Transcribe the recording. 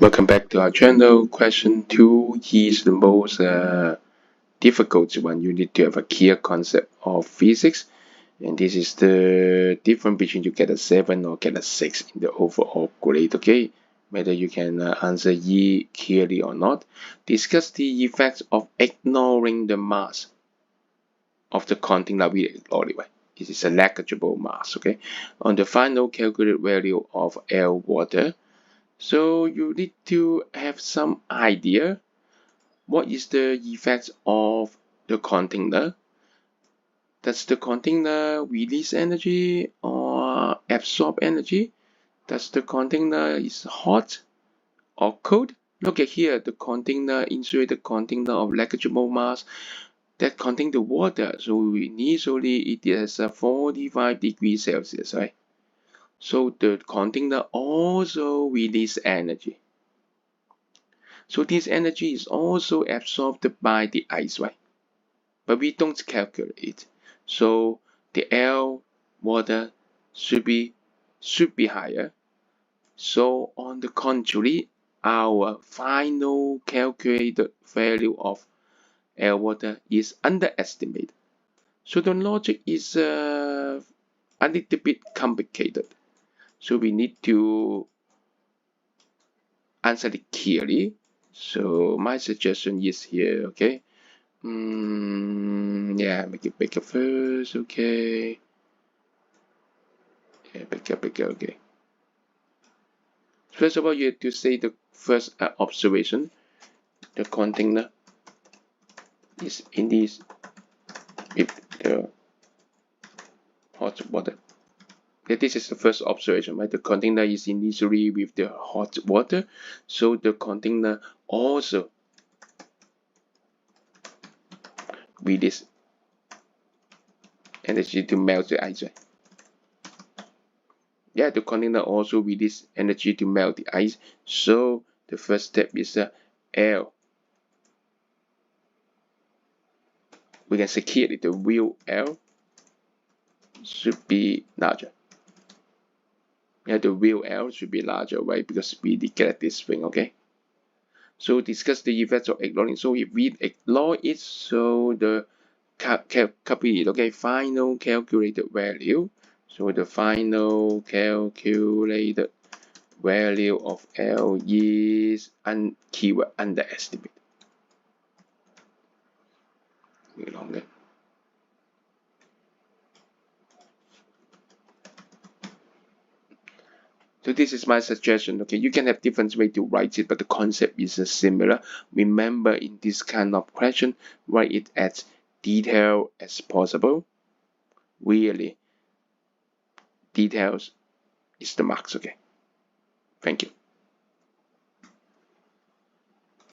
Welcome back to our channel. Question 2 is the most difficult one. You need to have a clear concept of physics, and this is the difference between you get a 7 or get a 6 in the overall grade. Okay, whether you can answer E clearly or not. Discuss the effects of ignoring the mass of the container we ignore it. It is a negligible mass. Okay, on the final calculated value of L water. So you need to have some idea what is the effect of the container. Does the container release energy or absorb energy? Does the container is hot or cold? Look at here, the container insulated container of negligible mass that contain the water. So initially it is 45 degrees Celsius, right? So the container also release energy. So this energy is also absorbed by the ice, right? But we don't calculate it. So the L water should be higher. So on the contrary, our final calculated value of L water is underestimated. So the logic is a little bit complicated. So we need to answer it clearly. So my suggestion is here, okay? Yeah, make it bigger first, okay? Yeah, bigger, okay. First of all, you have to say the first observation. The container is in this with the hot water. Okay, this is the first observation, right? The container is initially with the hot water, so the container also release energy to melt the ice. Yeah, the container also release energy to melt the ice. So the first step is L. We can say clearly the real L should be larger. Yeah, the real L should be larger, right? Because we declare this thing, okay? So discuss the effects of ignoring. So if we ignore it, so the copy it, okay? Final calculated value. So the final calculated value of L is keyword underestimate. Longer. So this is my suggestion, okay? You can have different way to write it, but the concept is similar. Remember, in this kind of question, write it as detailed as possible. Really, details is the marks, okay? Thank you.